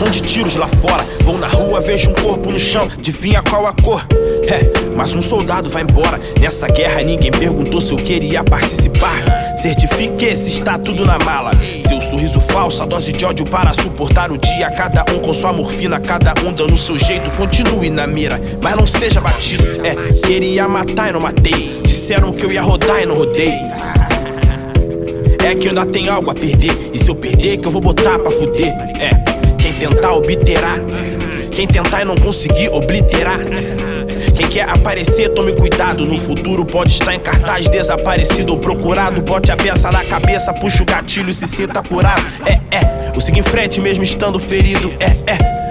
som de tiros lá fora. Vou na rua, vejo um corpo no chão, adivinha qual a cor? Mas um soldado vai embora. Nessa guerra ninguém perguntou se eu queria participar. Certifique esse, está tudo na mala. Seu sorriso falso, a dose de ódio para suportar o dia. Cada um com sua morfina, cada um dando o seu jeito. Continue na mira, mas não seja batido. Queria matar e não matei. Disseram que eu ia rodar e não rodei. É que eu ainda tenho algo a perder. E se eu perder, que eu vou botar pra fuder. Quem tentar obterá. Quem tentar e não conseguir obliterar. Quem quer aparecer, tome cuidado. No futuro pode estar em cartaz, desaparecido ou procurado. Bote a peça na cabeça, puxa o gatilho e se sinta curado. Ou siga em frente mesmo estando ferido.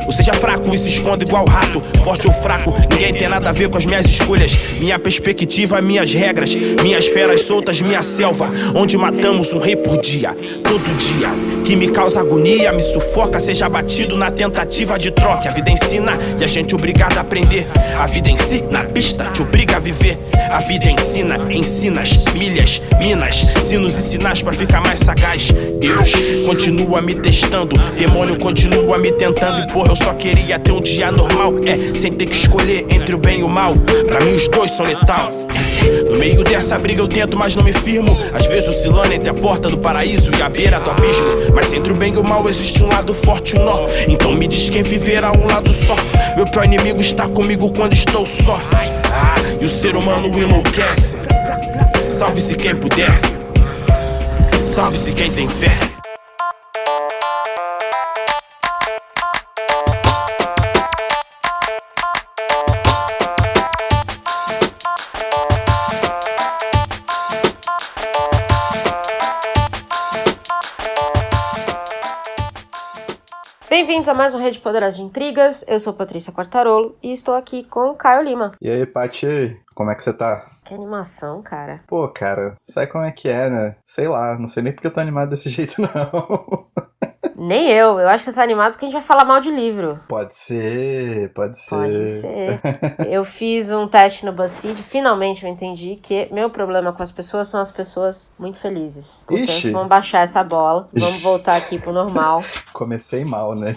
Ou seja fraco e se esconda igual rato. Forte ou fraco, ninguém tem nada a ver com as minhas escolhas. Minha perspectiva, minhas regras. Minhas feras soltas, minha selva. Onde matamos um rei por dia. Todo dia, que me causa agonia, me sufoca. Seja batido na tentativa de troca. A vida ensina e a gente é obrigado a aprender. A vida em si, na pista, te obriga a viver. A vida ensina, ensinas, milhas, minas, sinos e sinais pra ficar mais sagaz. Deus continua me testando, demônio continua me tentando. E porra, eu só queria ter um dia normal, sem ter que escolher entre o bem e o mal. Pra mim os dois são letal. No meio dessa briga eu tento, mas não me firmo. Às vezes oscilando entre a porta do paraíso e a beira do abismo. Mas entre o bem e o mal existe um lado forte e um nó. Então me diz quem viverá um lado só. Meu pior inimigo está comigo quando estou só. E o ser humano enlouquece. Salve-se quem puder. Salve-se quem tem fé. Bem-vindos a mais um Rede Poderosa de Intrigas. Eu sou Patrícia Quartarolo e estou aqui com Caio Lima. E aí, Paty, como é que você tá? Que animação, cara. Pô, cara, sabe como é que é, né? Sei lá, não sei nem porque eu tô animado desse jeito, não. Nem eu acho que você tá animado porque a gente vai falar mal de livro. Pode ser. Pode ser. Eu fiz um teste no BuzzFeed, finalmente eu entendi que meu problema com as pessoas são as pessoas muito felizes. Portanto, Ixi. Vamos baixar essa bola, vamos voltar aqui pro normal. Comecei mal, né?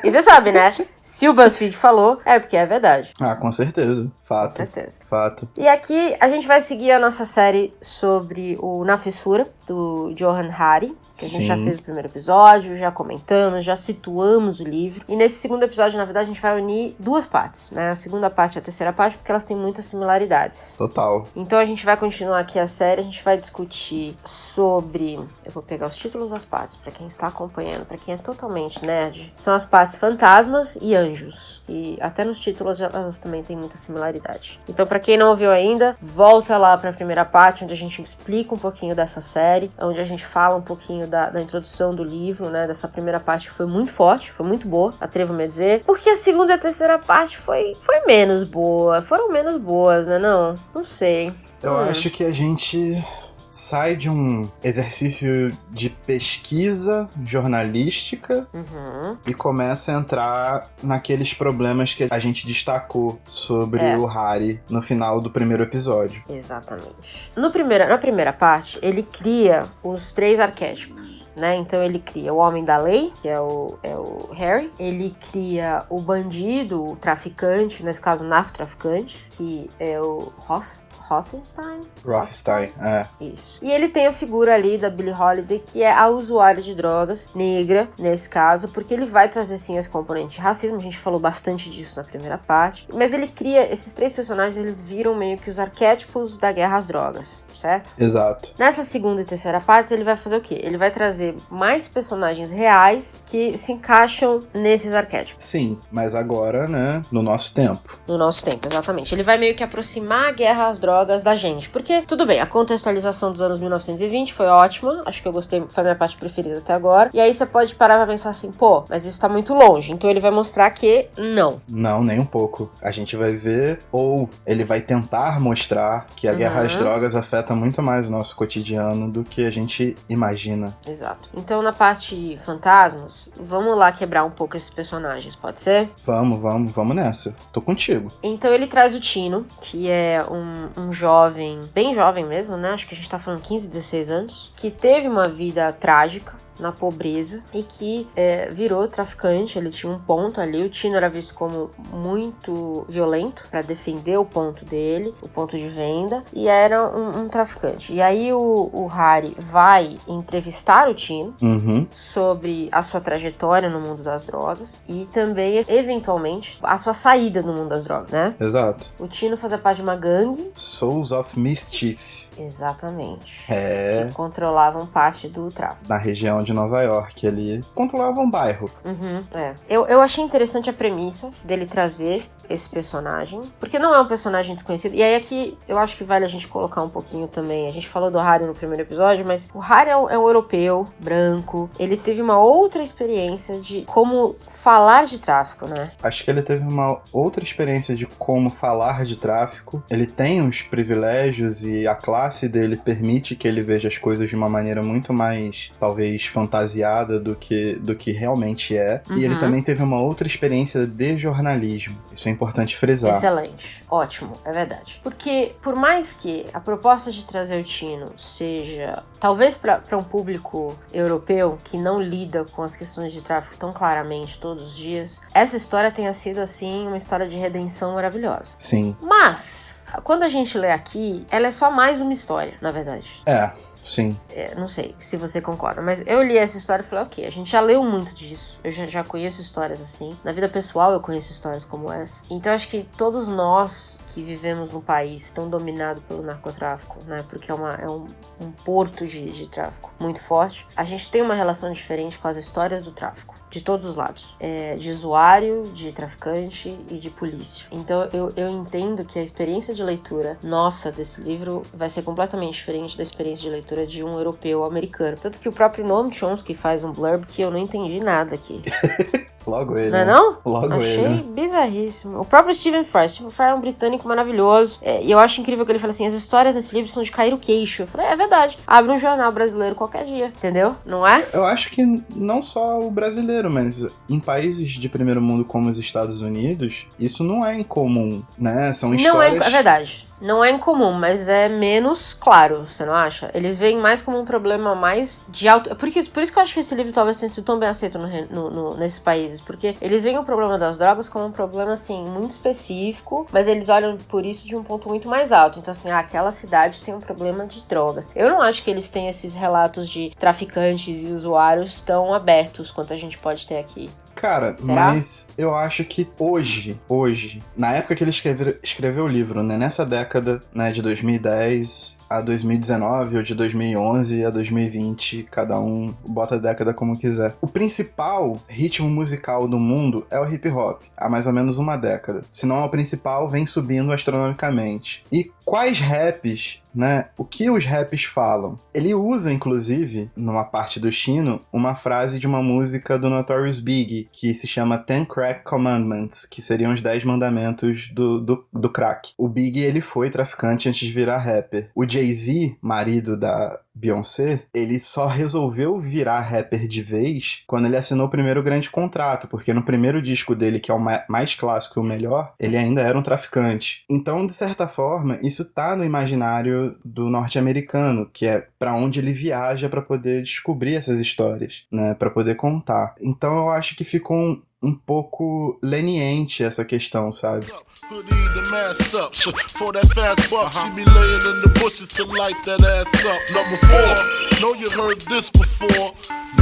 E você sabe, né? Se o BuzzFeed falou, é porque é verdade. Ah, com certeza. Fato. Com certeza. Fato. E aqui a gente vai seguir a nossa série sobre o Na Fissura, do Johann Hari. Que a gente já fez o primeiro episódio, já comentamos, já situamos o livro. E nesse segundo episódio, na verdade, a gente vai unir duas partes, né? A segunda parte e a terceira parte, porque elas têm muitas similaridades. Total. Então a gente vai continuar aqui a série, a gente vai discutir sobre... Eu vou pegar os títulos das partes, pra quem está acompanhando, pra quem é totalmente nerd. São as partes fantasmas e anjos. E até nos títulos elas também têm muita similaridade. Então pra quem não ouviu ainda, volta lá pra primeira parte, onde a gente explica um pouquinho dessa série, onde a gente fala um pouquinho da introdução do livro, né, dessa primeira parte que foi muito forte, foi muito boa, atrevo-me a dizer, porque a segunda e a terceira parte foi menos boa, foram menos boas, né, não sei. Eu acho que a gente sai de um exercício de pesquisa jornalística e começa a entrar naqueles problemas que a gente destacou sobre o Hari no final do primeiro episódio. Exatamente. Na primeira parte, ele cria os 3 arquétipos. Né? Então ele cria o homem da lei, que é o Harry. Ele cria o bandido, o traficante, nesse caso o narcotraficante, que é o Rothstein? Rothstein, Isso. E ele tem a figura ali da Billie Holiday, que é a usuária de drogas, negra, nesse caso, porque ele vai trazer sim esse componente de racismo, a gente falou bastante disso na primeira parte, mas ele cria, esses 3 personagens, eles viram meio que os arquétipos da guerra às drogas, certo? Exato. Nessa segunda e terceira parte, ele vai fazer o quê? Ele vai trazer mais personagens reais que se encaixam nesses arquétipos. Sim, mas agora, né, no nosso tempo. No nosso tempo, exatamente. Ele vai meio que aproximar a guerra às drogas da gente. Porque, tudo bem, a contextualização dos anos 1920 foi ótima. Acho que eu gostei, foi a minha parte preferida até agora. E aí você pode parar pra pensar assim, pô, mas isso tá muito longe. Então ele vai mostrar que não. Não, nem um pouco. A gente vai ver, ou ele vai tentar mostrar que a guerra às drogas afeta muito mais o nosso cotidiano do que a gente imagina. Exato. Então na parte fantasmas, vamos lá quebrar um pouco esses personagens, pode ser? Vamos nessa. Tô contigo. Então ele traz o Tino, que é um jovem, bem jovem mesmo, né? Acho que a gente tá falando 15, 16 anos, que teve uma vida trágica, na pobreza e que virou traficante. Ele tinha um ponto ali, o Tino era visto como muito violento para defender o ponto dele, o ponto de venda, e era um traficante. E aí o Harry vai entrevistar o Tino sobre a sua trajetória no mundo das drogas e também, eventualmente, a sua saída no mundo das drogas, né? Exato. O Tino fazia parte de uma gangue. Souls of Mischief. Exatamente. Que controlavam parte do tráfico. Na região de Nova York ali. Controlavam um bairro. Eu achei interessante a premissa dele trazer esse personagem, porque não é um personagem desconhecido. E aí aqui eu acho que vale a gente colocar um pouquinho também. A gente falou do Harry no primeiro episódio, mas o Harry é um europeu, branco. Ele teve uma outra experiência de como falar de tráfico, né? Acho que ele teve uma outra experiência de como falar de tráfico. Ele tem uns privilégios e a classe dele permite que ele veja as coisas de uma maneira muito mais, talvez, fantasiada do que realmente é. E ele também teve uma outra experiência de jornalismo. Isso é importante frisar. Excelente. Ótimo, é verdade. Porque, por mais que a proposta de trazer o Tino seja, talvez para um público europeu que não lida com as questões de tráfico tão claramente todos os dias, essa história tenha sido, assim, uma história de redenção maravilhosa. Sim. Mas, quando a gente lê aqui, ela é só mais uma história, na verdade. Sim. Não sei se você concorda, mas eu li essa história e falei, ok, a gente já leu muito disso. Eu já conheço histórias assim. Na vida pessoal eu conheço histórias como essa. Então acho que todos nós que vivemos num país tão dominado pelo narcotráfico, né, porque é um porto de tráfico muito forte, a gente tem uma relação diferente com as histórias do tráfico, de todos os lados, de usuário, de traficante e de polícia. Então eu entendo que a experiência de leitura nossa desse livro vai ser completamente diferente da experiência de leitura de um europeu americano. Tanto que o próprio Noam Chomsky faz um blurb que eu não entendi nada aqui. Logo ele. Não é não? Logo Achei ele. Bizarríssimo. O próprio Stephen Fry. Stephen Fry é um britânico maravilhoso. E eu acho incrível que ele fala assim, as histórias nesse livro são de cair o queixo. Eu falei, é verdade. Abre um jornal brasileiro qualquer dia. Entendeu? Não é? Eu acho que não só o brasileiro, mas em países de primeiro mundo como os Estados Unidos, isso não é incomum, né? São histórias... Não é verdade. Não é incomum, mas é menos claro, você não acha? Eles veem mais como um problema mais de alto... Por isso que eu acho que esse livro talvez tenha sido tão bem aceito nesses países, porque eles veem o problema das drogas como um problema, assim, muito específico, mas eles olham por isso de um ponto muito mais alto. Então, assim, aquela cidade tem um problema de drogas. Eu não acho que eles têm esses relatos de traficantes e usuários tão abertos quanto a gente pode ter aqui. Cara, será? Mas eu acho que hoje, na época que ele escreveu o livro, né, nessa década, né, de 2010 a 2019, ou de 2011 a 2020, cada um bota a década como quiser. O principal ritmo musical do mundo é o hip hop, há mais ou menos uma década. Se não é o principal, vem subindo astronomicamente. E quais raps, né? O que os raps falam? Ele usa, inclusive, numa parte do Chino, uma frase de uma música do Notorious Big, que se chama 10 Crack Commandments, que seriam os 10 mandamentos do crack. O Big, ele foi traficante antes de virar rapper. O Jay-Z, marido da Beyoncé, ele só resolveu virar rapper de vez quando ele assinou o primeiro grande contrato, porque no primeiro disco dele, que é o mais clássico e o melhor, ele ainda era um traficante. Então, de certa forma, isso tá no imaginário do norte-americano, que é pra onde ele viaja pra poder descobrir essas histórias, né, pra poder contar. Então eu acho que ficou um pouco leniente essa questão, sabe? Hoodie the masked up for that fast buck. She be laying in the bushes to light that ass up. Number 4, know you heard this before.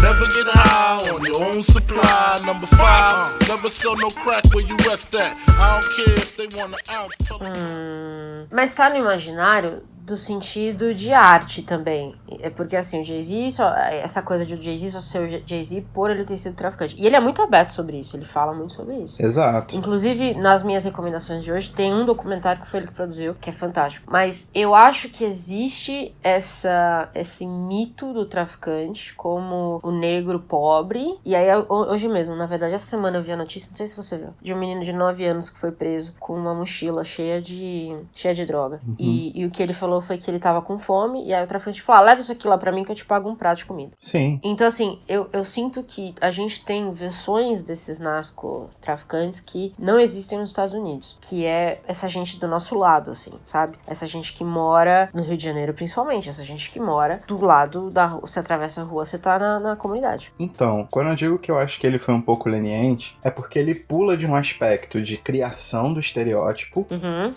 Never get high on your own supply. Number 5, never sell no crack where you rest at. I don't care if they want an ounce. Mas tá no imaginário do sentido de arte também. É porque, assim, o Jay-Z, essa coisa de o Jay-Z só ser o Jay-Z por ele ter sido traficante. E ele é muito aberto sobre isso, ele fala muito sobre isso. Exato. Inclusive, nas minhas recomendações de hoje, tem um documentário que foi ele que produziu, que é fantástico. Mas eu acho que existe esse mito do traficante como o negro pobre. E aí, hoje mesmo, na verdade, essa semana eu vi a notícia, não sei se você viu, de um menino de 9 anos que foi preso com uma mochila cheia de droga. Uhum. E o que ele falou falou foi que ele tava com fome, e aí o traficante falou, leva isso aqui lá pra mim que eu te pago um prato de comida. Sim. Então, assim, eu sinto que a gente tem versões desses narcotraficantes que não existem nos Estados Unidos, que é essa gente do nosso lado, assim, sabe? Essa gente que mora no Rio de Janeiro, principalmente, essa gente que mora do lado da rua, você atravessa a rua, você tá na comunidade. Então, quando eu digo que eu acho que ele foi um pouco leniente, é porque ele pula de um aspecto de criação do estereótipo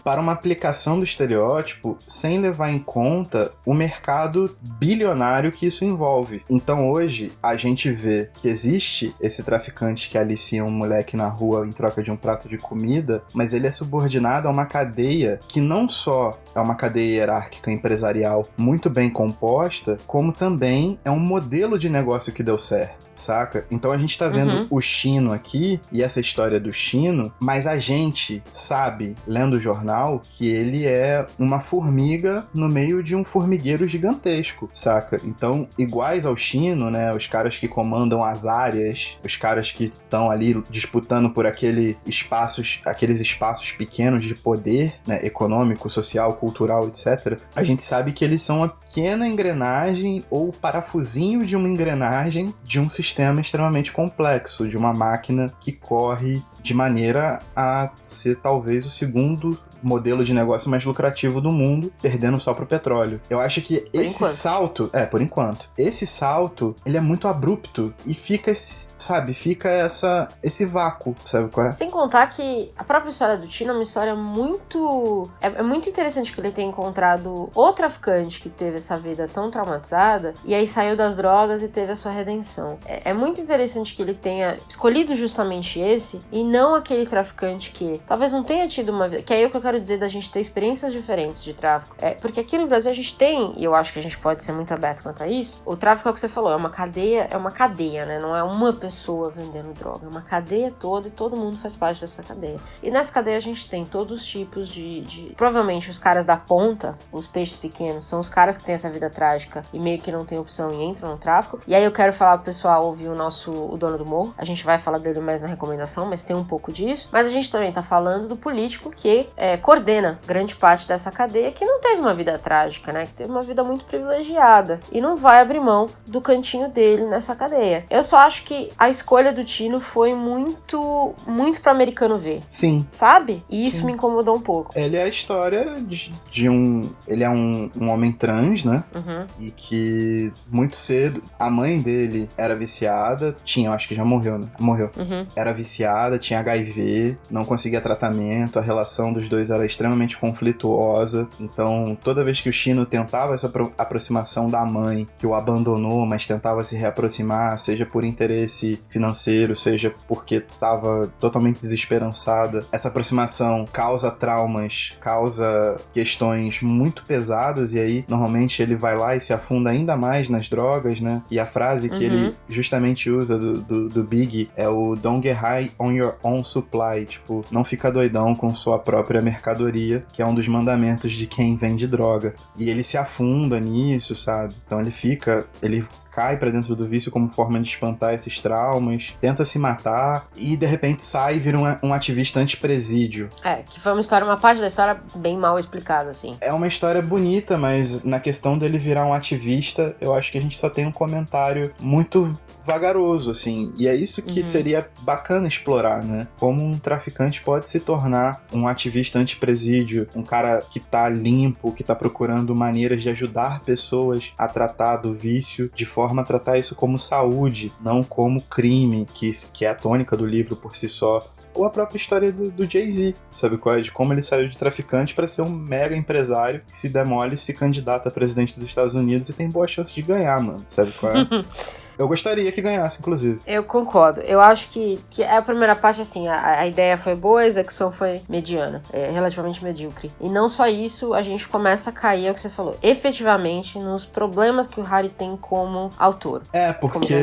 para uma aplicação do estereótipo sem levar em conta o mercado bilionário que isso envolve. Então hoje a gente vê que existe esse traficante que alicia um moleque na rua em troca de um prato de comida, mas ele é subordinado a uma cadeia que não só é uma cadeia hierárquica empresarial muito bem composta, como também é um modelo de negócio que deu certo, saca? Então a gente tá vendo o Chino aqui, e essa história do Chino, mas a gente sabe, lendo o jornal, que ele é uma formiga no meio de um formigueiro gigantesco, saca? Então, iguais ao Chino, né, os caras que comandam as áreas, os caras que estão ali disputando por aqueles espaços pequenos de poder, né, econômico, social, cultural, etc., a gente sabe que eles são uma pequena engrenagem ou parafusinho de uma engrenagem de um sistema extremamente complexo, de uma máquina que corre de maneira a ser talvez o segundo modelo de negócio mais lucrativo do mundo, perdendo só pro petróleo. Eu acho que salto... por enquanto. Esse salto, ele é muito abrupto e fica esse vácuo, sabe qual é? Sem contar que a própria história do Chino é uma história muito... É muito interessante que ele tenha encontrado o traficante que teve essa vida tão traumatizada e aí saiu das drogas e teve a sua redenção. É muito interessante que ele tenha escolhido justamente esse e não aquele traficante que talvez não tenha tido uma vida... Que é aí o que eu quero dizer da gente ter experiências diferentes de tráfico. Porque aqui no Brasil a gente tem, e eu acho que a gente pode ser muito aberto quanto a isso, o tráfico é o que você falou, é uma cadeia, né? Não é uma pessoa vendendo droga, é uma cadeia toda e todo mundo faz parte dessa cadeia. E nessa cadeia a gente tem todos os tipos de... Provavelmente os caras da ponta, os peixes pequenos, são os caras que têm essa vida trágica e meio que não tem opção e entram no tráfico. E aí eu quero falar pro pessoal ouvir o Dono do Morro. A gente vai falar dele mais na recomendação, mas tem um pouco disso. Mas a gente também tá falando do político que coordena grande parte dessa cadeia, que não teve uma vida trágica, né? Que teve uma vida muito privilegiada e não vai abrir mão do cantinho dele nessa cadeia. Eu só acho que a escolha do Chino foi muito pra americano ver. Sim. Sabe? E isso Sim. me incomodou um pouco. Ele é a história de um... Ele é um homem trans, né? E que muito cedo a mãe dele era viciada, eu acho que já morreu, né? Morreu. Era viciada, tinha HIV, não conseguia tratamento, a relação dos dois era extremamente conflituosa. Então, toda vez que o Chino tentava essa aproximação da mãe, que o abandonou, mas tentava se reaproximar, seja por interesse financeiro, seja porque estava totalmente desesperançada, essa aproximação causa traumas, causa questões muito pesadas, e aí, normalmente, ele vai lá e se afunda ainda mais nas drogas, né? E a frase que ele justamente usa do Big é o "Don't get high on your own supply", tipo, não fica doidão com sua própria mercadoria, que é um dos mandamentos de quem vende droga. E ele se afunda nisso, sabe? Então ele cai pra dentro do vício como forma de espantar esses traumas, tenta se matar e de repente sai e vira um ativista anti-presídio. Que foi uma parte da história bem mal explicada, assim. É uma história bonita, mas na questão dele virar um ativista, eu acho que a gente só tem um comentário muito vagaroso, assim, e é isso que seria bacana explorar, né? Como um traficante pode se tornar um ativista anti-presídio, um cara que tá limpo, que tá procurando maneiras de ajudar pessoas a tratar do vício, de forma a tratar isso como saúde, não como crime, que é a tônica do livro por si só. Ou a própria história do Jay-Z, sabe qual é? De como ele saiu de traficante para ser um mega empresário que se demole, se candidata a presidente dos Estados Unidos e tem boa chance de ganhar, mano. Sabe qual é? Eu gostaria que ganhasse, inclusive. Eu concordo. Eu acho que a primeira parte, assim, a ideia foi boa, a execução foi mediana, relativamente medíocre. E não só isso, a gente começa a cair, é o que você falou, efetivamente nos problemas que o Harry tem como autor. Porque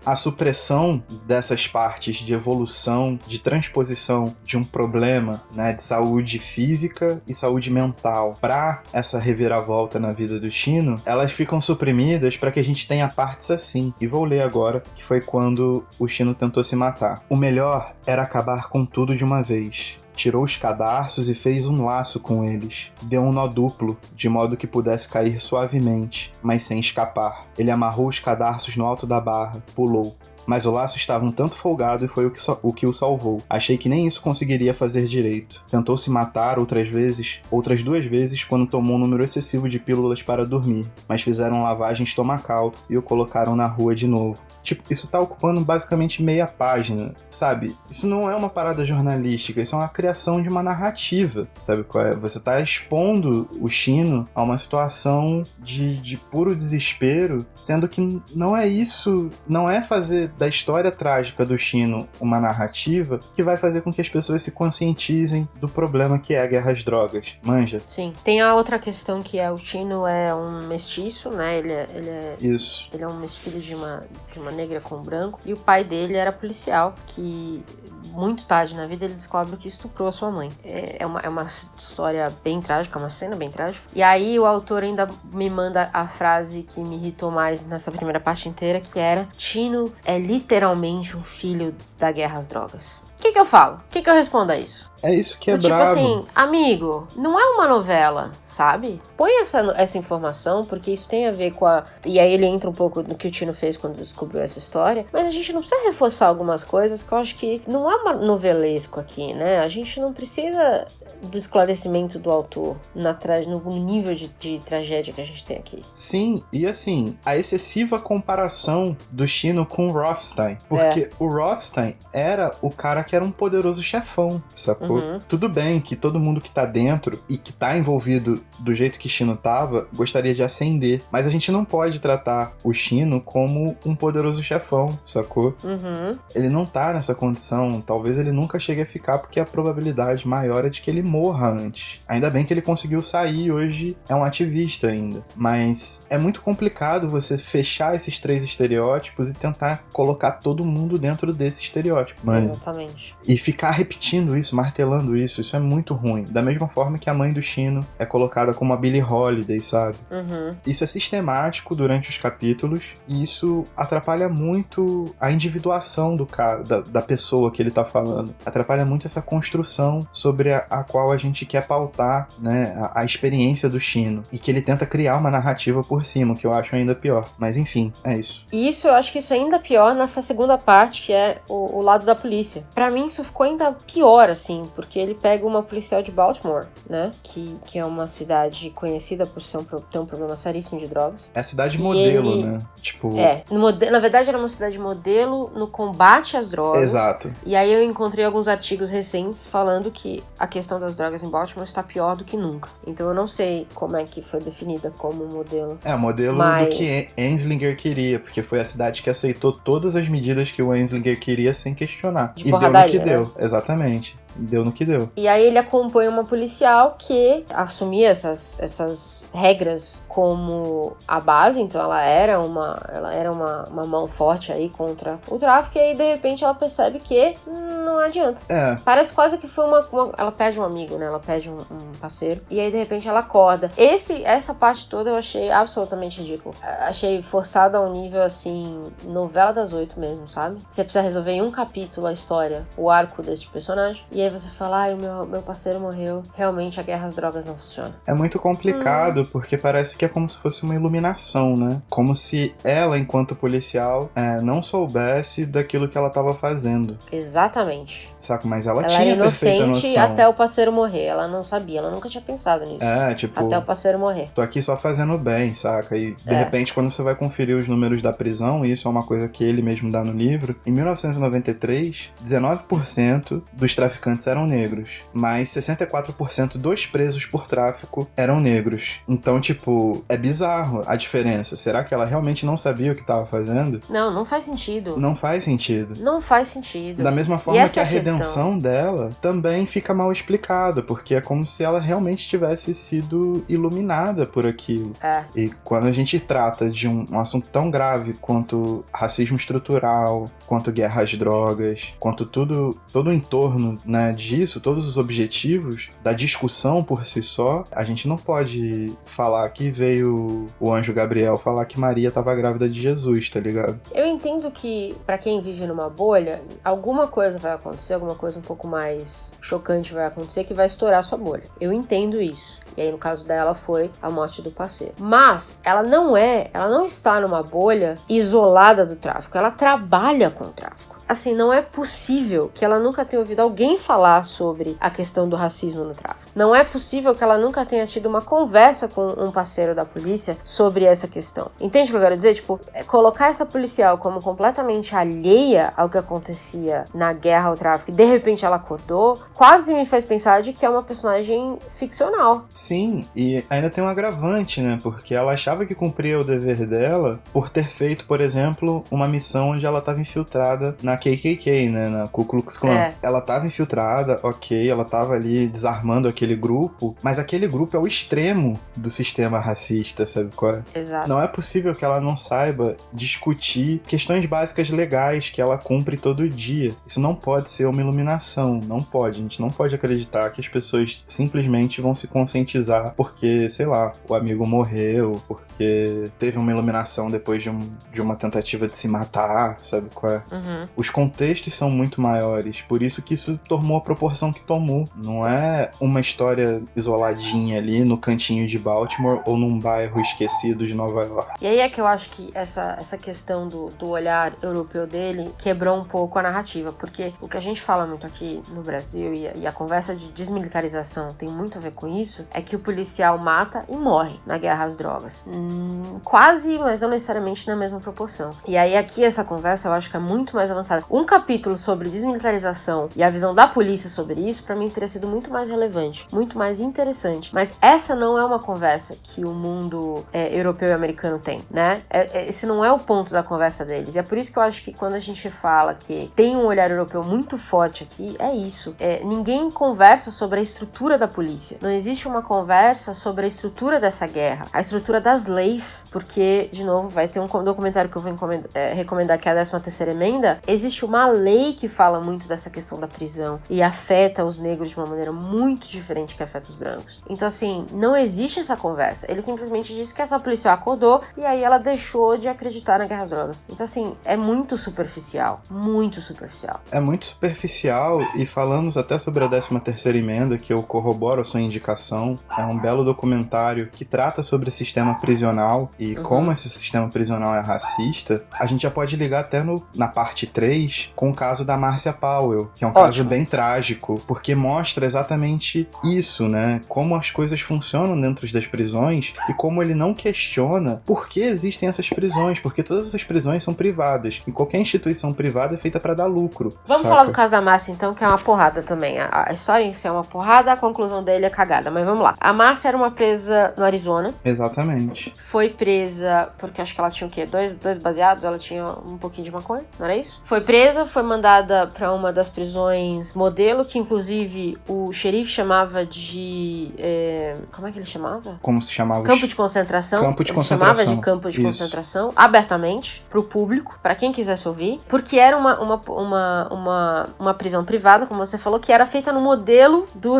a supressão dessas partes de evolução, de transposição de um problema, né, de saúde física e saúde mental pra essa reviravolta na vida do Chino, elas ficam suprimidas pra que a gente tenha partes assim. E vou ler agora, que foi quando o Chino tentou se matar. O melhor era acabar com tudo de uma vez. Tirou os cadarços e fez um laço com eles. Deu um nó duplo, de modo que pudesse cair suavemente, mas sem escapar. Ele amarrou os cadarços no alto da barra, pulou. Mas o laço estava um tanto folgado e foi o que o salvou. Achei que nem isso conseguiria fazer direito. Tentou se matar outras 2 vezes, quando tomou um número excessivo de pílulas para dormir, mas fizeram lavagem estomacal e o colocaram na rua de novo. Tipo, isso tá ocupando basicamente meia página, sabe? Isso não é uma parada jornalística, isso é uma criação de uma narrativa, sabe qual é? Você tá expondo o Shino a uma situação de puro desespero, sendo que não é isso, não é fazer da história trágica do Shino uma narrativa que vai fazer com que as pessoas se conscientizem do problema que é a guerra às drogas, manja? Sim. Tem a outra questão que é o Shino é um mestiço, né? Ele é Isso. Ele é um filho de uma negra com um branco, e o pai dele era policial, que muito tarde na vida ele descobre que estuprou a sua mãe. É uma história bem trágica, uma cena bem trágica. E aí o autor ainda me manda a frase que me irritou mais nessa primeira parte inteira, que era: Shino é literalmente um filho da guerra às drogas. O que eu falo? O que eu respondo a isso? É isso que é tipo brabo. Assim, amigo, não é uma novela, sabe? Põe essa informação, porque isso tem a ver com a... E aí ele entra um pouco no que o Tino fez quando descobriu essa história, mas a gente não precisa reforçar algumas coisas que eu acho que não é uma novelesco aqui, né? A gente não precisa do esclarecimento do autor no nível de tragédia que a gente tem aqui. Sim, e assim, a excessiva comparação do Shino com o Rothstein, porque o Rothstein era o cara que era um poderoso chefão, sacou? Tudo bem que todo mundo que tá dentro e que tá envolvido do jeito que Shino tava, gostaria de ascender. Mas a gente não pode tratar o Shino como um poderoso chefão, sacou? Ele não tá nessa condição. Talvez ele nunca chegue a ficar, porque a probabilidade maior é de que ele morra antes. Ainda bem que ele conseguiu sair, hoje é um ativista ainda. Mas é muito complicado você fechar esses 3 estereótipos e tentar colocar todo mundo dentro desse estereótipo, mano. Exatamente. E ficar repetindo isso, martelando isso é muito ruim. Da mesma forma que a mãe do Shino é colocada como a Billie Holiday, sabe? Isso é sistemático durante os capítulos e isso atrapalha muito a individuação do cara, da pessoa que ele tá falando. Atrapalha muito essa construção sobre a qual a gente quer pautar, né, a experiência do Shino. E que ele tenta criar uma narrativa por cima, que eu acho ainda pior. Mas enfim, é isso. E isso, eu acho que isso é ainda pior nessa segunda parte, que é o lado da polícia. Pra mim, isso ficou ainda pior, assim, porque ele pega uma policial de Baltimore, né? Que é uma cidade conhecida por ter um problema seríssimo de drogas. É a cidade modelo, né? Tipo... na verdade era uma cidade modelo no combate às drogas. Exato. E aí eu encontrei alguns artigos recentes falando que a questão das drogas em Baltimore está pior do que nunca. Então eu não sei como é que foi definida como modelo. É, modelo do que Anslinger queria, porque foi a cidade que aceitou todas as medidas que o Anslinger queria sem questionar. De e deu no que deu, exatamente. Deu no que deu. E aí ele acompanha uma policial que assumia essas regras como a base, então ela era uma mão forte aí contra o tráfico, e aí de repente ela percebe que não adianta. Parece quase que foi ela pede um amigo, né? Ela pede um parceiro, e aí de repente ela acorda. Essa parte toda eu achei absolutamente ridículo. Achei forçado a um nível assim, novela das 8 mesmo, sabe? Você precisa resolver em um capítulo a história, o arco desse personagem, e aí você fala, o meu parceiro morreu, realmente a guerra às drogas não funciona. É muito complicado, porque parece que é como se fosse uma iluminação, né? Como se ela, enquanto policial, não soubesse daquilo que ela estava fazendo. Exatamente. Saca? Mas ela tinha perfeita noção. Inocente até o parceiro morrer. Ela não sabia, ela nunca tinha pensado nisso. Tipo... Até o parceiro morrer. Tô aqui só fazendo bem, saca? E, de repente, quando você vai conferir os números da prisão, e isso é uma coisa que ele mesmo dá no livro, em 1993, 19% dos traficantes eram negros, mas 64% dos presos por tráfico eram negros. Então, tipo, é bizarro a diferença. Será que ela realmente não sabia o que tava fazendo? Não faz sentido. Não faz sentido. Não faz sentido. Da mesma forma que a redenção dela também fica mal explicada, porque é como se ela realmente tivesse sido iluminada por aquilo. E quando a gente trata de um assunto tão grave quanto racismo estrutural, quanto guerra às drogas, quanto todo o entorno, né, né, disso, todos os objetivos da discussão por si só, a gente não pode falar que veio o anjo Gabriel falar que Maria estava grávida de Jesus, tá ligado? Eu entendo que, pra quem vive numa bolha, alguma coisa vai acontecer, alguma coisa um pouco mais chocante vai acontecer que vai estourar a sua bolha. Eu entendo isso. E aí, no caso dela, foi a morte do parceiro. Mas ela não está numa bolha isolada do tráfico. Ela trabalha com o tráfico. Assim, não é possível que ela nunca tenha ouvido alguém falar sobre a questão do racismo no tráfico. Não é possível que ela nunca tenha tido uma conversa com um parceiro da polícia sobre essa questão. Entende o que eu quero dizer? Tipo, colocar essa policial como completamente alheia ao que acontecia na guerra ao tráfico e de repente ela acordou, quase me fez pensar de que é uma personagem ficcional. Sim, e ainda tem um agravante, né? Porque ela achava que cumpria o dever dela por ter feito, por exemplo, uma missão onde ela estava infiltrada na KKK, né, na Ku Klux Klan. Ela tava infiltrada, ok, ela tava ali desarmando aquele grupo, mas aquele grupo é o extremo do sistema racista, sabe qual é? Exato. Não é possível que ela não saiba discutir questões básicas legais que ela cumpre todo dia. Isso não pode ser uma iluminação, não pode. A gente não pode acreditar que as pessoas simplesmente vão se conscientizar porque, sei lá, o amigo morreu, porque teve uma iluminação depois de uma tentativa de se matar, sabe qual é? Os contextos são muito maiores, por isso que isso tomou a proporção que tomou. Não é uma história isoladinha ali no cantinho de Baltimore ou num bairro esquecido de Nova York. E aí é que eu acho que essa questão do olhar europeu dele quebrou um pouco a narrativa, porque o que a gente fala muito aqui no Brasil e a conversa de desmilitarização tem muito a ver com isso, é que o policial mata e morre na guerra às drogas. Quase, mas não necessariamente na mesma proporção. E aí aqui essa conversa eu acho que é muito mais avançada. Um capítulo sobre desmilitarização e a visão da polícia sobre isso, pra mim, teria sido muito mais relevante, muito mais interessante. Mas essa não é uma conversa que o mundo europeu e americano tem, né? Esse não é o ponto da conversa deles. E é por isso que eu acho que quando a gente fala que tem um olhar europeu muito forte aqui, é isso. Ninguém conversa sobre a estrutura da polícia. Não existe uma conversa sobre a estrutura dessa guerra, a estrutura das leis, porque, de novo, vai ter um documentário que eu vou recomendar, que é a 13ª Emenda. Existe uma lei que fala muito dessa questão da prisão e afeta os negros de uma maneira muito diferente que afeta os brancos. Então, assim, não existe essa conversa. Ele simplesmente disse que essa policial acordou e aí ela deixou de acreditar na guerra às drogas. Então, assim, é muito superficial. Muito superficial. É muito superficial, e falamos até sobre a 13ª Emenda, que eu corroboro a sua indicação. É um belo documentário que trata sobre o sistema prisional e como esse sistema prisional é racista. A gente já pode ligar até na parte 3 com o caso da Márcia Powell, que é um caso bem trágico, porque mostra exatamente isso, né? Como as coisas funcionam dentro das prisões e como ele não questiona por que existem essas prisões, porque todas essas prisões são privadas e qualquer instituição privada é feita pra dar lucro. Vamos falar do caso da Márcia, então, que é uma porrada também. A história em si é uma porrada, a conclusão dele é cagada, mas vamos lá. A Márcia era uma presa no Arizona. Exatamente. Foi presa porque acho que ela tinha o quê? Dois baseados, ela tinha um pouquinho de maconha, não era isso? Foi presa, foi mandada pra uma das prisões modelo, que inclusive o xerife chamava de... como é que ele chamava? Como se chamava? Campo de concentração. Campo de ele concentração. chamava de campo de concentração, abertamente, pro público, pra quem quisesse ouvir, porque era uma prisão privada, como você falou, que era feita no modelo do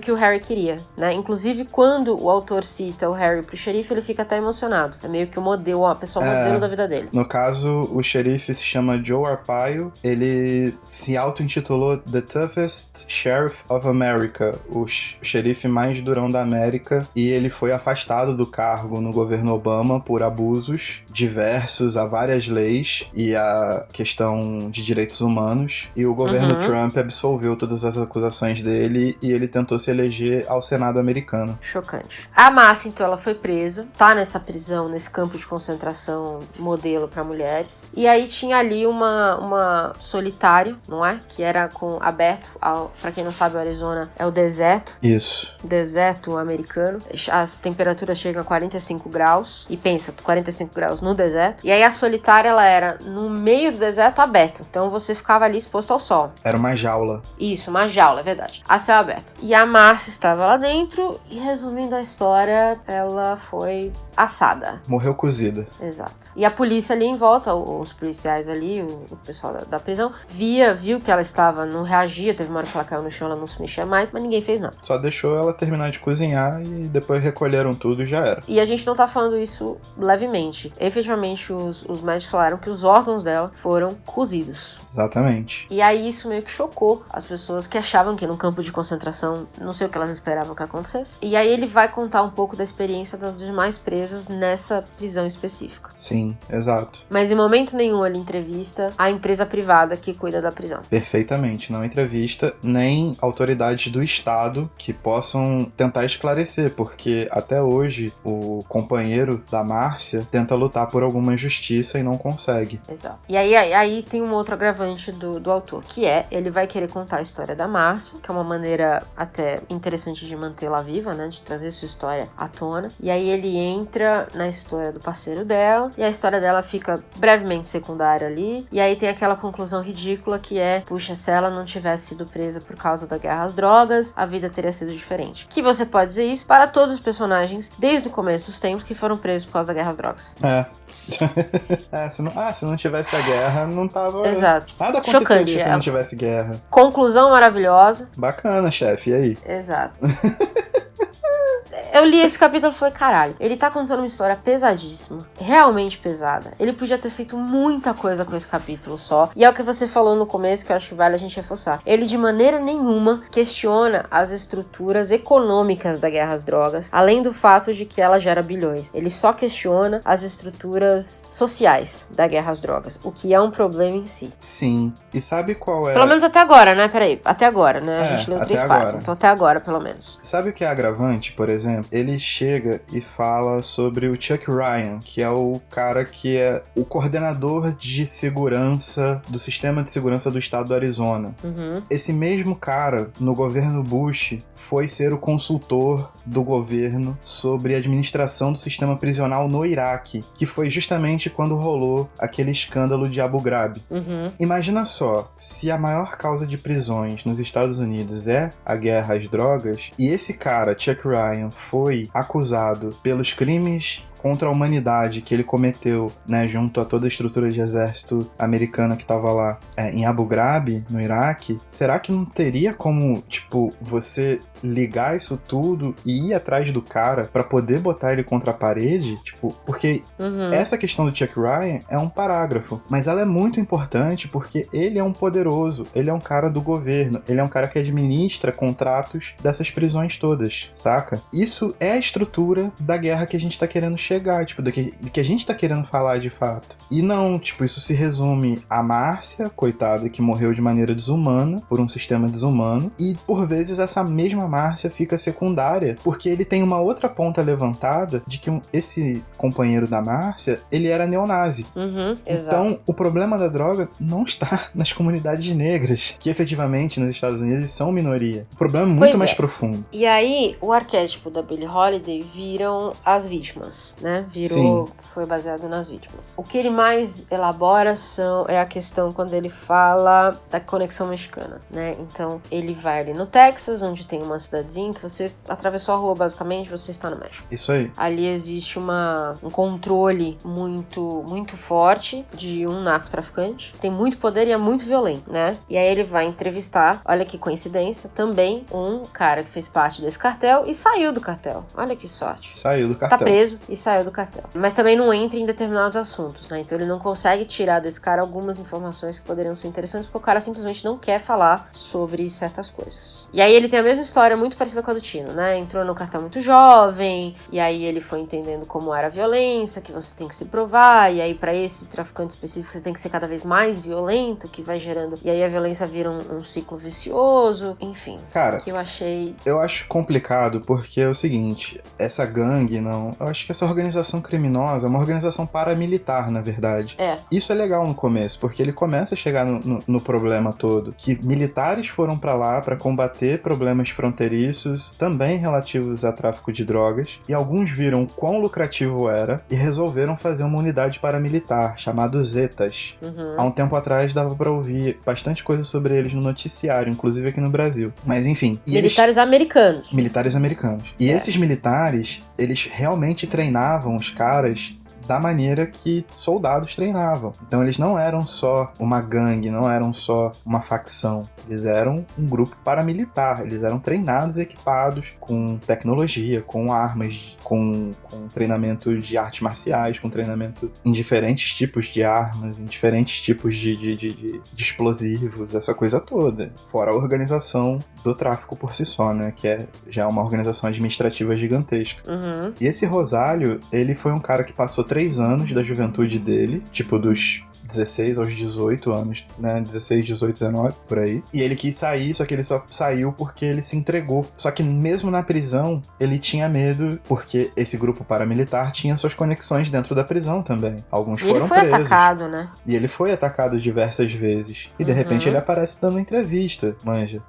que o Harry queria, né? Inclusive, quando o autor cita o Harry pro xerife, ele fica até emocionado. É meio que o modelo, a pessoa modelo da vida dele. No caso, o xerife se chama Joe Arpaio. Ele se auto-intitulou The Toughest Sheriff of America, o xerife mais durão da América, e ele foi afastado do cargo no governo Obama por abusos diversos a várias leis e a questão de direitos humanos, e o governo Trump absolveu todas as acusações dele e ele tentou se eleger ao Senado americano. Chocante. A Márcia, então, ela foi presa, tá nessa prisão, nesse campo de concentração modelo pra mulheres, e aí tinha ali uma solitário, não é? Que era aberto, pra quem não sabe, o Arizona é o deserto. Isso. Deserto americano. As temperaturas chegam a 45 graus, e pensa, 45 graus no deserto, e aí a solitária, ela era no meio do deserto aberto, então você ficava ali exposto ao sol. Era uma jaula. Isso, uma jaula, é verdade. A céu aberto. E a Márcia estava lá dentro e, resumindo a história, ela foi assada. Morreu cozida. Exato. E a polícia ali em volta, os policiais ali, o o pessoal da prisão, viu que ela estava, não reagia, teve uma hora que ela caiu no chão, ela não se mexia mais, mas ninguém fez nada. Só deixou ela terminar de cozinhar e depois recolheram tudo e já era. E a gente não tá falando isso levemente. Efetivamente, os médicos falaram que os órgãos dela foram cozidos. Exatamente. E aí isso meio que chocou as pessoas que achavam que no campo de concentração, não sei o que elas esperavam que acontecesse. E aí ele vai contar um pouco da experiência das demais presas nessa prisão específica. Sim, exato. Mas em momento nenhum ele entrevista a empresa privada que cuida da prisão. Perfeitamente. Não entrevista nem autoridades do Estado que possam tentar esclarecer, porque até hoje o companheiro da Márcia tenta lutar por alguma justiça e não consegue. Exato. E aí tem um outro agravante do autor, que ele vai querer contar a história da Márcia, que é uma maneira até interessante de mantê-la viva, né, de trazer sua história à tona. E aí ele entra na história do parceiro dela, e a história dela fica brevemente secundária ali, e aí tem aquela conclusão ridícula que puxa, se ela não tivesse sido presa por causa da guerra às drogas, a vida teria sido diferente. Que você pode dizer isso para todos os personagens, desde o começo dos tempos, que foram presos por causa da guerra às drogas. Se não tivesse a guerra, não tava... Exato. Nada aconteceria Chocante, se não tivesse guerra. Conclusão maravilhosa. Bacana, chefe, e aí? Exato. Eu li esse capítulo e falei, caralho, ele tá contando uma história pesadíssima, realmente pesada. Ele podia ter feito muita coisa com esse capítulo só, e é o que você falou no começo, que eu acho que vale a gente reforçar. Ele de maneira nenhuma questiona as estruturas econômicas da guerra às drogas, além do fato de que ela gera bilhões. Ele só questiona as estruturas sociais da guerra às drogas, o que é um problema em si. Sim. E sabe qual é... Pelo menos até agora, né? Peraí, até agora, né? A gente leu até 3 agora. partes, então até agora, pelo menos. Sabe o que é agravante, por exemplo? Ele chega e fala sobre o Chuck Ryan, que é o cara que é o coordenador de segurança do sistema de segurança do estado do Arizona. Uhum. Esse mesmo cara, no governo Bush, foi ser o consultor do governo sobre a administração do sistema prisional no Iraque, que foi justamente quando rolou aquele escândalo de Abu Ghraib. Uhum. Imagina só, se a maior causa de prisões nos Estados Unidos é a guerra às drogas, e esse cara, Chuck Ryan, foi acusado pelos crimes contra a humanidade que ele cometeu, né, junto a toda a estrutura de exército americana que estava lá em Abu Ghraib, no Iraque, será que não teria como, você ligar isso tudo e ir atrás do cara pra poder botar ele contra a parede? Porque essa questão do Chuck Ryan é um parágrafo, mas ela é muito importante porque ele é um poderoso, ele é um cara do governo, ele é um cara que administra contratos dessas prisões todas, saca? Isso é a estrutura da guerra que a gente tá querendo chegar, do que a gente tá querendo falar de fato. E não, isso se resume a Márcia, coitada, que morreu de maneira desumana, por um sistema desumano, e por vezes essa mesma Márcia fica secundária, porque ele tem uma outra ponta levantada de que esse companheiro da Márcia, ele era neonazi. Então, o problema da droga não está nas comunidades negras, que efetivamente nos Estados Unidos são minoria. O problema é muito mais profundo. E aí, o arquétipo da Billie Holiday viram as vítimas, né? Foi baseado nas vítimas. O que ele mais elabora é a questão quando ele fala da conexão mexicana, né? Então, ele vai ali no Texas, onde tem uma cidadezinha que você atravessou a rua, basicamente, você está no México. Isso aí. Ali existe um controle muito, muito forte de um narcotraficante. Tem muito poder e é muito violento, né? E aí ele vai entrevistar, olha que coincidência, também um cara que fez parte desse cartel e saiu do cartel. Olha que sorte. Saiu do cartel. Tá preso e saiu do cartel. Mas também não entra em determinados assuntos, né? Então ele não consegue tirar desse cara algumas informações que poderiam ser interessantes, porque o cara simplesmente não quer falar sobre certas coisas. E aí ele tem a mesma história muito parecida com a do Tino, né? Entrou no cartel muito jovem, e aí ele foi entendendo como era a violência, que você tem que se provar, e aí pra esse traficante específico você tem que ser cada vez mais violento, que vai gerando... E aí a violência vira um ciclo vicioso, enfim. Cara, que eu achei... Eu acho complicado porque é o seguinte, essa gangue, eu acho que essa organização criminosa é uma organização paramilitar, na verdade. Isso é legal no começo, porque ele começa a chegar no problema todo, que militares foram pra lá pra combater problemas fronteiriços, também relativos a tráfico de drogas, e alguns viram quão lucrativo era e resolveram fazer uma unidade paramilitar, chamado Zetas. Há um tempo atrás dava pra ouvir bastante coisa sobre eles no noticiário, inclusive aqui no Brasil. Mas enfim. Militares americanos. Militares americanos. E esses militares, eles realmente treinavam os caras da maneira que soldados treinavam. Então eles não eram só uma gangue, não eram só uma facção. Eles eram um grupo paramilitar. Eles eram treinados e equipados com tecnologia, com armas, com treinamento de artes marciais, com treinamento em diferentes tipos de armas, em diferentes tipos de explosivos, essa coisa toda. Fora a organização do tráfico por si só, né? Que já é uma organização administrativa gigantesca. E esse Rosalio, ele foi um cara que passou 3 anos da juventude dele, tipo dos 16 aos 18 anos, né? 16, 18, 19, por aí. E ele quis sair, só que ele só saiu porque ele se entregou. Só que mesmo na prisão, ele tinha medo, porque esse grupo paramilitar tinha suas conexões dentro da prisão também. Alguns foram presos. Ele foi atacado, né? E ele foi atacado diversas vezes. E de repente ele aparece dando entrevista, manja.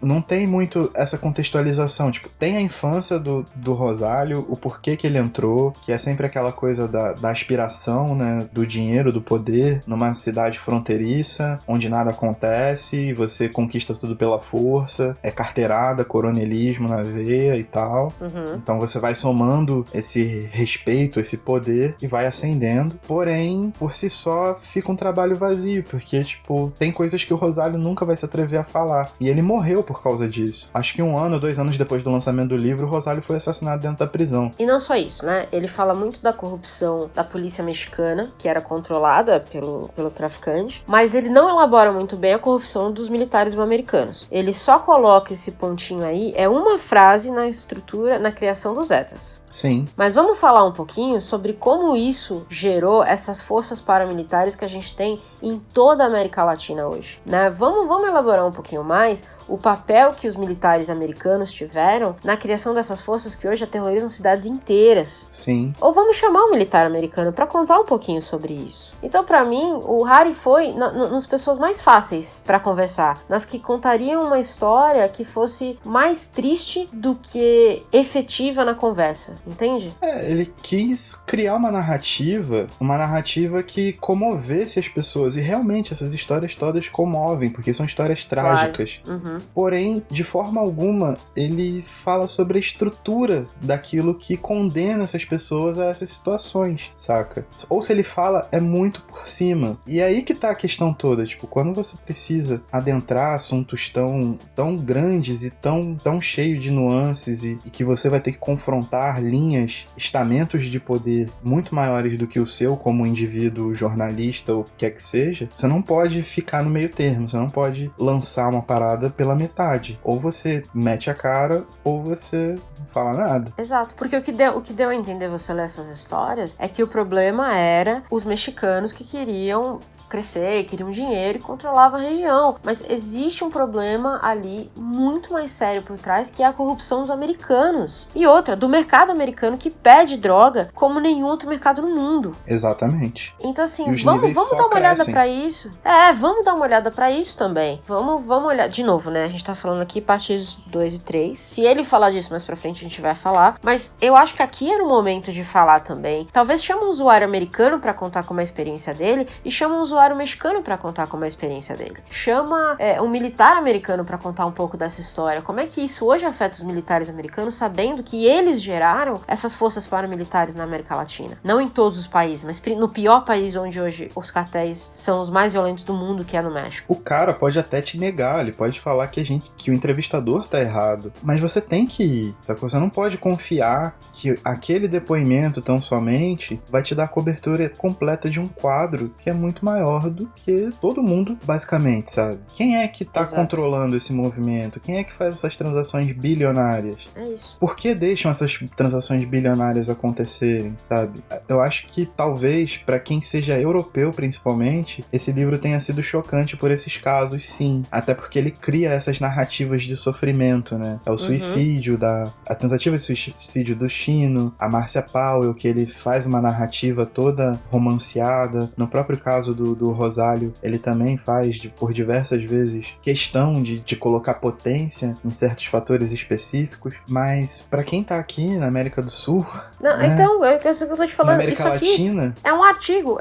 Não tem muito essa contextualização. Tipo, tem a infância do Rosalio, o porquê que ele entrou, que é sempre aquela coisa da aspiração, né? Do dinheiro, do poder, numa cidade fronteiriça, onde nada acontece, você conquista tudo pela força, é carteirada, coronelismo na veia e tal. Então você vai somando esse respeito, esse poder e vai ascendendo. Porém, por si só, fica um trabalho vazio, porque, tipo, tem coisas que o Rosalio nunca vai se atrever a falar. E ele morreu por causa disso. Acho que 1 ano, 2 anos depois do lançamento do livro, o Rosalio foi assassinado dentro da prisão. E não só isso, né? Ele fala muito da corrupção da polícia mexicana, que era controlada pelo traficante, mas ele não elabora muito bem a corrupção dos militares americanos. Ele só coloca esse pontinho aí, é uma frase na estrutura, na criação dos Zetas. Sim. Mas vamos falar um pouquinho sobre como isso gerou essas forças paramilitares que a gente tem em toda a América Latina hoje, né? Vamos elaborar um pouquinho mais o papel que os militares americanos tiveram na criação dessas forças que hoje aterrorizam cidades inteiras. Sim. Ou vamos chamar um militar americano para contar um pouquinho sobre isso. Então, para mim, o Harry foi nas pessoas mais fáceis para conversar, nas que contariam uma história que fosse mais triste do que efetiva na conversa, entende? Ele quis criar uma narrativa que comovesse as pessoas, e realmente essas histórias todas comovem, porque são histórias trágicas. Claro. Porém, de forma alguma, ele fala sobre a estrutura daquilo que condena essas pessoas a essas situações, saca? Ou se ele fala, é muito por cima. E aí que tá a questão toda, tipo, quando você precisa adentrar assuntos tão grandes e tão cheios de nuances e que você vai ter que confrontar linhas, estamentos de poder muito maiores do que o seu como indivíduo, jornalista ou o que quer que seja, você não pode ficar no meio termo, você não pode lançar uma parada pela metade. Ou você mete a cara, ou você não fala nada. Exato, porque o que deu a entender você ler essas histórias é que o problema era os mexicanos que queriam crescer, queriam dinheiro e controlavam a região. Mas existe um problema ali muito mais sério por trás, que é a corrupção dos americanos. E outra, do mercado americano, que pede droga como nenhum outro mercado no mundo. Exatamente. Então assim, vamos dar uma olhada pra isso. Vamos dar uma olhada pra isso também. Vamos olhar. De novo, né? A gente tá falando aqui partes 2 e 3. Se ele falar disso mais pra frente, a gente vai falar. Mas eu acho que aqui era o momento de falar também. Talvez chame um usuário americano pra contar como é a experiência dele, e chama um usuário mexicano pra contar como é a experiência dele. Chama um militar americano pra contar um pouco dessa história. Como é que isso hoje afeta os militares americanos, sabendo que eles geraram essas forças paramilitares na América Latina? Não em todos os países, mas no pior país onde hoje os cartéis são os mais violentos do mundo, que é no México. O cara pode até te negar, ele pode falar que o entrevistador tá errado, mas você tem que ir, sabe? Você não pode confiar que aquele depoimento tão somente vai te dar a cobertura completa de um quadro que é muito maior do que todo mundo, basicamente, sabe? Quem é que tá Exato. Controlando esse movimento? Quem é que faz essas transações bilionárias? É isso. Por que deixam essas transações bilionárias acontecerem, sabe? Eu acho que talvez, pra quem seja europeu principalmente, esse livro tenha sido chocante por esses casos, sim. Até porque ele cria essas narrativas de sofrimento, né? É o suicídio, a tentativa de suicídio do Chino, a Marcia Powell, que ele faz uma narrativa toda romanceada. No próprio caso do do Rosalho, ele também faz, por diversas vezes, questão de colocar potência em certos fatores específicos, mas pra quem tá aqui na América do Sul... Não, né, então, é isso que eu tô te falando. na América Latina... É um artigo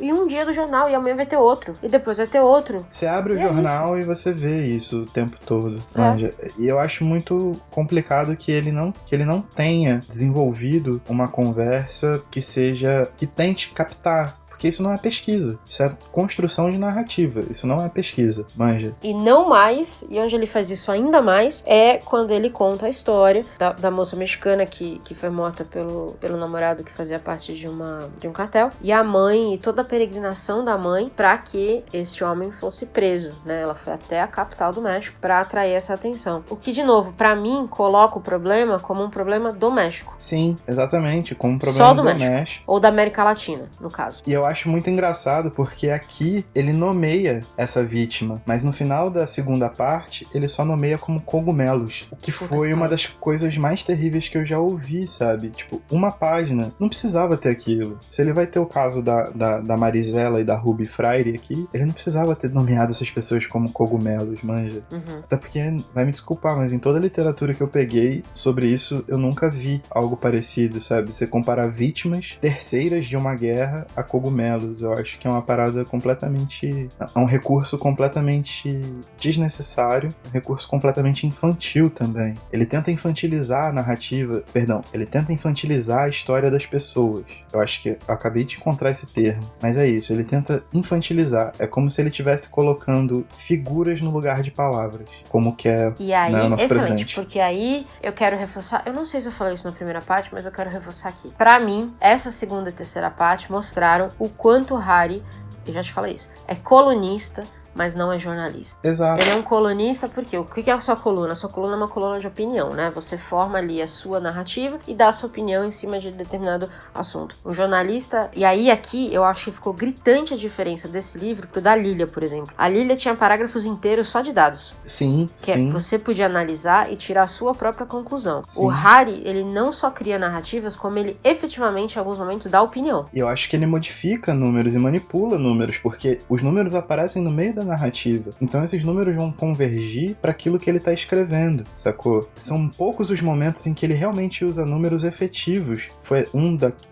e um dia do jornal, e amanhã vai ter outro, e depois vai ter outro. Você abre o jornal e você vê isso o tempo todo. Manja. E eu acho muito complicado que ele não tenha desenvolvido uma conversa que tente captar. Porque isso não é pesquisa, isso é construção de narrativa, isso não é pesquisa, manja. E não mais, e onde ele faz isso ainda mais, é quando ele conta a história da moça mexicana que foi morta pelo namorado que fazia parte de um cartel, e a mãe, e toda a peregrinação da mãe pra que esse homem fosse preso, né? Ela foi até a capital do México pra atrair essa atenção. O que, de novo, pra mim, coloca o problema como um problema do México. Sim, exatamente, como um problema só do México. Ou da América Latina, no caso. E eu acho muito engraçado porque aqui ele nomeia essa vítima, mas no final da segunda parte ele só nomeia como cogumelos, o que foi uma das coisas mais terríveis que eu já ouvi, sabe? Tipo, uma página, não precisava ter aquilo. Se ele vai ter o caso da Marisela e da Ruby Freire aqui, ele não precisava ter nomeado essas pessoas como cogumelos, manja. Até porque, vai me desculpar, mas em toda a literatura que eu peguei sobre isso, eu nunca vi algo parecido, sabe? Você comparar vítimas terceiras de uma guerra a cogumelos. Eu acho que é uma parada completamente... É um recurso completamente desnecessário, um recurso completamente infantil também. Ele tenta infantilizar a narrativa... Perdão, ele tenta infantilizar a história das pessoas. Eu acho que eu acabei de encontrar esse termo. Mas é isso, ele tenta infantilizar. É como se ele estivesse colocando figuras no lugar de palavras. Como que é, e aí, né, o nosso excelente, presidente. porque aí eu quero reforçar... Eu não sei se eu falei isso na primeira parte, mas eu quero reforçar aqui. Pra mim, essa segunda e terceira parte mostraram o quanto o Harry, eu já te falei isso, é colunista, mas não é jornalista. Exato. Ele é um colunista porque o que é a sua coluna? A sua coluna é uma coluna de opinião, né? Você forma ali a sua narrativa e dá a sua opinião em cima de determinado assunto. O jornalista... E aí aqui eu acho que ficou gritante a diferença desse livro pro da Lilia, por exemplo. A Lilia tinha parágrafos inteiros só de dados. Sim, sim. Você podia analisar e tirar a sua própria conclusão. Sim. O Harry, ele não só cria narrativas, como ele efetivamente, em alguns momentos, dá opinião. E eu acho que ele modifica números e manipula números, porque os números aparecem no meio da narrativa. Então esses números vão convergir para aquilo que ele tá escrevendo, sacou? São poucos os momentos em que ele realmente usa números efetivos. Foi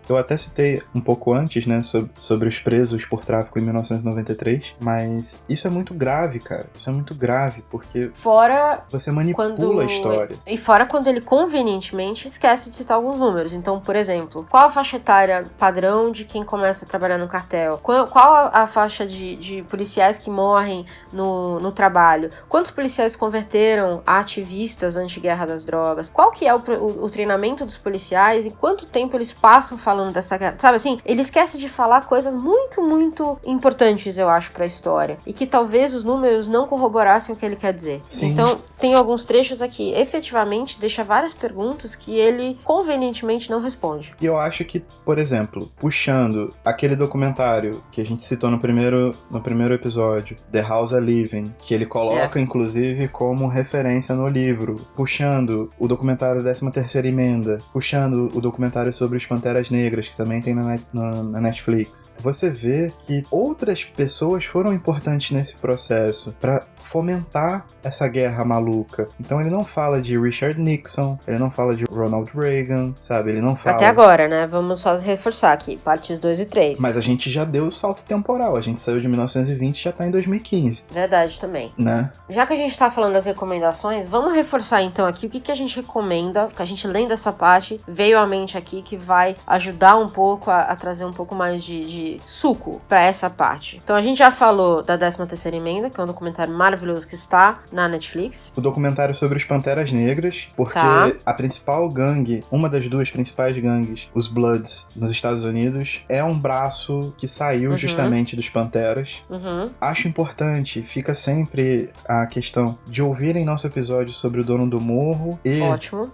eu até citei um pouco antes, né, sobre os presos por tráfico em 1993, mas isso é muito grave, cara. Isso é muito grave, porque você manipula a história. E fora quando ele convenientemente esquece de citar alguns números. Então, por exemplo, qual a faixa etária padrão de quem começa a trabalhar no cartel? Qual a faixa de policiais que morrem no trabalho? Quantos policiais se converteram a ativistas anti-guerra das drogas? Qual que é o treinamento dos policiais e quanto tempo eles passam falando dessa guerra? Sabe assim? Ele esquece de falar coisas muito, muito importantes, eu acho, pra história. E que talvez os números não corroborassem o que ele quer dizer. Sim. Então, tem alguns trechos aqui, efetivamente, deixa várias perguntas que ele convenientemente não responde. E eu acho que, por exemplo, puxando aquele documentário que a gente citou no primeiro episódio, The House I Live In, que ele coloca, inclusive, como referência no livro, puxando o documentário 13ª Emenda, puxando o documentário sobre os Panteras Negras, que também tem na Netflix. Você vê que outras pessoas foram importantes nesse processo para fomentar essa guerra maluca. Então ele não fala de Richard Nixon, ele não fala de Ronald Reagan, sabe? Ele não fala... Até agora, né? Vamos só reforçar aqui, partes 2 e 3. Mas a gente já deu o salto temporal, a gente saiu de 1920 e já tá em 2015. Verdade também. Né? Já que a gente tá falando das recomendações, vamos reforçar então aqui o que a gente recomenda, que a gente lendo essa parte, veio à mente aqui, que vai ajudar um pouco a trazer um pouco mais de suco pra essa parte. Então a gente já falou da 13ª Emenda, que é um documentário maravilhoso que está na Netflix. O documentário sobre os Panteras Negras, porque a principal gangue, uma das duas principais gangues, os Bloods, nos Estados Unidos, é um braço que saiu justamente dos Panteras. Acho importante importante, fica sempre a questão de ouvirem nosso episódio sobre o Dono do Morro e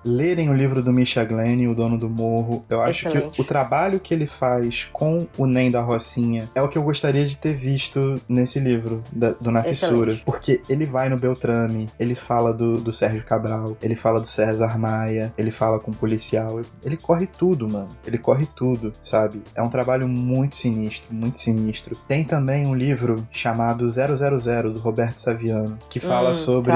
lerem o livro do Misha Glenn, o Dono do Morro. Eu acho que o trabalho que ele faz com o Nen da Rocinha é o que eu gostaria de ter visto nesse livro do Na Fissura. Porque ele vai no Beltrame, ele fala do Sérgio Cabral, ele fala do César Maia, ele fala com o policial, ele corre tudo, mano. Ele corre tudo, sabe? É um trabalho muito sinistro, muito sinistro. Tem também um livro chamado 000, do Roberto Saviano, que fala sobre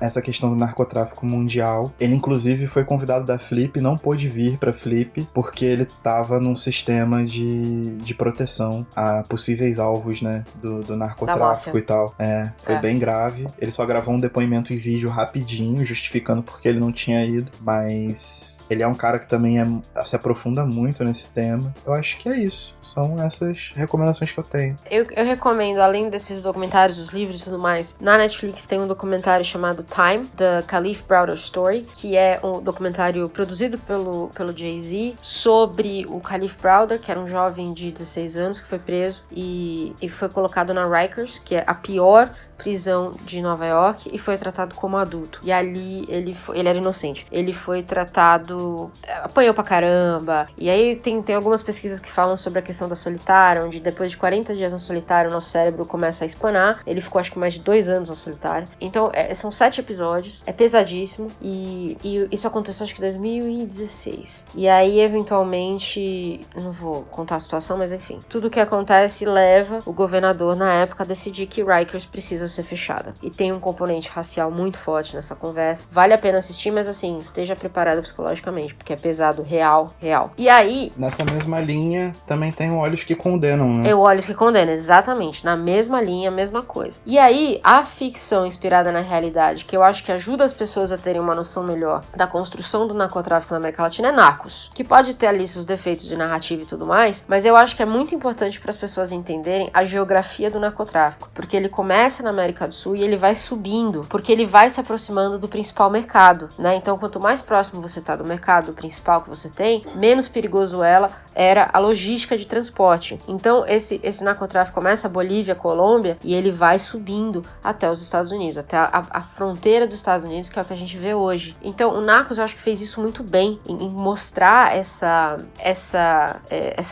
essa questão do narcotráfico mundial. Ele, inclusive, foi convidado da Flip, não pôde vir pra Flip, porque ele tava num sistema de proteção a possíveis alvos, né, do narcotráfico e tal. Foi bem grave. Ele só gravou um depoimento em vídeo rapidinho, justificando porque ele não tinha ido, mas ele é um cara que também se aprofunda muito nesse tema. Eu acho que é isso. São essas recomendações que eu tenho. Eu recomendo, além desses documentários, os livros e tudo mais, na Netflix tem um documentário chamado Time, The Kalief Browder Story, que é um documentário produzido pelo Jay-Z sobre o Kalief Browder, que era um jovem de 16 anos que foi preso e foi colocado na Rikers, que é a pior prisão de Nova York, e foi tratado como adulto. E ali ele era inocente. Ele foi tratado, apanhou pra caramba. E aí tem algumas pesquisas que falam sobre a questão da solitária, onde depois de 40 dias na solitária, o nosso cérebro começa a espanar. Ele ficou acho que mais de 2 anos na solitária. Então, são 7 episódios, é pesadíssimo, e isso aconteceu acho que em 2016. E aí, eventualmente, não vou contar a situação, mas enfim, tudo que acontece leva o governador na época a decidir que Rikers precisa ser fechada. E tem um componente racial muito forte nessa conversa. Vale a pena assistir, mas assim, esteja preparado psicologicamente, porque é pesado, real. E aí... Nessa mesma linha, também tem o Olhos que Condenam, né? É o Olhos que Condenam, exatamente. Na mesma linha, mesma coisa. E aí, a ficção inspirada na realidade, que eu acho que ajuda as pessoas a terem uma noção melhor da construção do narcotráfico na América Latina, é Narcos. Que pode ter ali seus defeitos de narrativa e tudo mais, mas eu acho que é muito importante para as pessoas entenderem a geografia do narcotráfico. Porque ele começa na América do Sul e ele vai subindo, porque ele vai se aproximando do principal mercado, né? Então, quanto mais próximo você tá do mercado principal que você tem, menos perigoso era a logística de transporte. Então, esse narcotráfico começa a Bolívia, Colômbia, e ele vai subindo até os Estados Unidos, até a fronteira dos Estados Unidos, que é o que a gente vê hoje. Então, o Narcos, eu acho que fez isso muito bem, em mostrar essa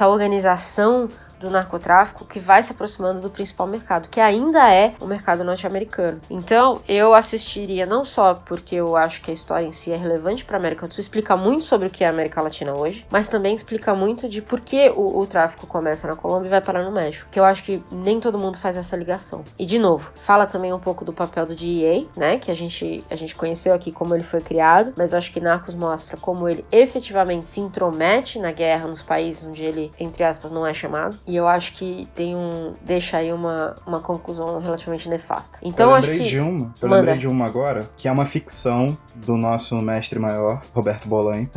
organização do narcotráfico que vai se aproximando do principal mercado, que ainda é o mercado norte-americano. Então, eu assistiria não só porque eu acho que a história em si é relevante para a América do Sul, explica muito sobre o que é a América Latina hoje, mas também explica muito de por que o tráfico começa na Colômbia e vai parar no México, que eu acho que nem todo mundo faz essa ligação. E, de novo, fala também um pouco do papel do DEA, né, que a gente conheceu aqui como ele foi criado, mas eu acho que Narcos mostra como ele efetivamente se intromete na guerra nos países onde ele, entre aspas, não é chamado. E eu acho que deixa aí uma conclusão relativamente nefasta. Então, eu lembrei de uma agora, que é uma ficção do nosso mestre maior, Roberto Bolanho.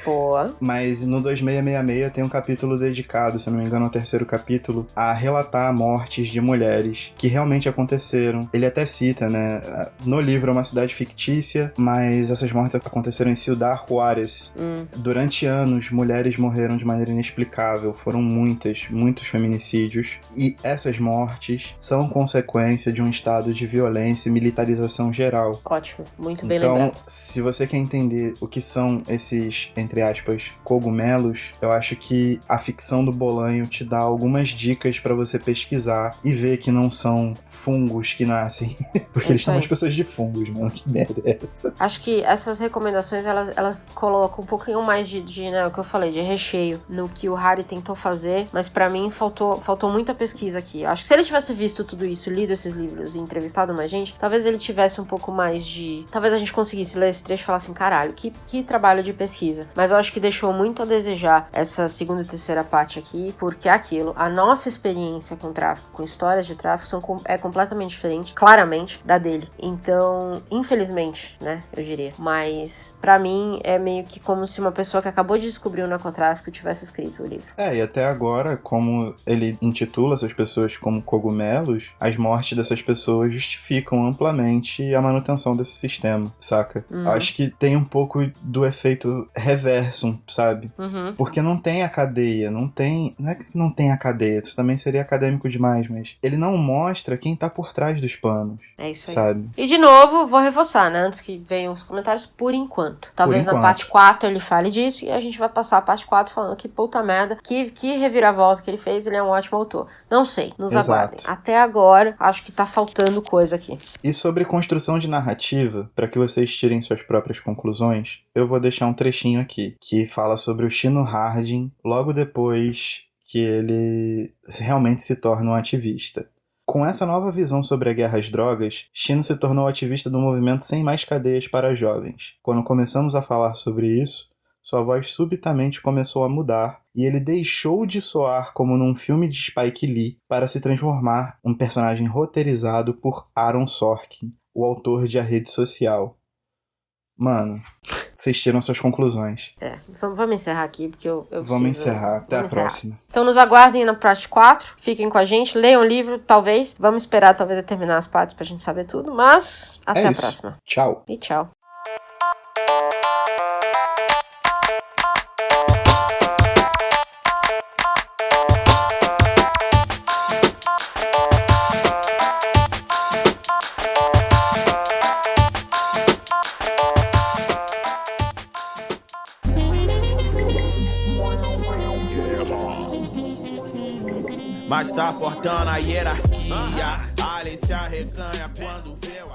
Boa. Mas no 2666 tem um capítulo dedicado, se não me engano, o 3º capítulo, a relatar mortes de mulheres que realmente aconteceram. Ele até cita, né? No livro é uma cidade fictícia, mas essas mortes aconteceram em Ciudad Juárez. Durante anos, mulheres morreram de maneira inexplicável. Foram muitos feminicídios. E essas mortes são consequência de um estado de violência e militarização geral. Ótimo. Muito bem lembrado. Então, se você quer entender o que são esses, entre aspas, cogumelos, eu acho que a ficção do Bolanho te dá algumas dicas pra você pesquisar e ver que não são fungos que nascem. Porque eles chamam as pessoas de fungos, mano. Que merda é essa? Acho que essas recomendações, elas colocam um pouquinho mais de né, o que eu falei, de recheio no que o Harry tentou fazer, mas pra mim faltou muita pesquisa aqui. Acho que se ele tivesse visto tudo isso, lido esses livros e entrevistado mais gente, talvez ele tivesse um pouco mais de... Talvez a gente conseguisse ler esse trecho e falar assim, caralho, que trabalho de pesquisa. Mas eu acho que deixou muito a desejar essa segunda e terceira parte aqui, porque é aquilo, a nossa experiência com tráfico, com histórias de tráfico, é completamente diferente, claramente, da dele. Então, infelizmente, né, eu diria. Mas, pra mim, é meio que como se uma pessoa que acabou de descobrir o narcotráfico tivesse escrito o livro. E até agora, como ele intitula essas pessoas como cogumelos, as mortes dessas pessoas justificam amplamente a manutenção desse sistema, saca? Acho que tem um pouco do efeito reverso universum, sabe? Porque não tem a cadeia, não é que não tem a cadeia, isso também seria acadêmico demais, mas ele não mostra quem tá por trás dos panos. É isso aí. Sabe? E de novo, vou reforçar, né? Antes que venham os comentários, por enquanto. Talvez na parte 4 ele fale disso e a gente vai passar a parte 4 falando que puta merda, que reviravolta que ele fez, ele é um ótimo autor. Não sei, nos aguardem. Até agora, acho que tá faltando coisa aqui. E sobre construção de narrativa, para que vocês tirem suas próprias conclusões, eu vou deixar um trechinho aqui, que fala sobre o Chino Harding logo depois que ele realmente se torna um ativista. Com essa nova visão sobre a guerra às drogas, Chino se tornou ativista do movimento Sem Mais Cadeias para Jovens. Quando começamos a falar sobre isso, sua voz subitamente começou a mudar e ele deixou de soar como num filme de Spike Lee para se transformar em um personagem roteirizado por Aaron Sorkin, o autor de A Rede Social. Mano, vocês tiram suas conclusões. Vamos encerrar aqui, porque eu Vamos encerrar. Até a próxima. Então nos aguardem na parte 4. Fiquem com a gente, leiam o livro, talvez. Vamos esperar, talvez, terminar as partes pra gente saber tudo. Mas, até a próxima. Tchau. E tchau. Mas tá fortando a hierarquia. Alien se arreganha quando vê o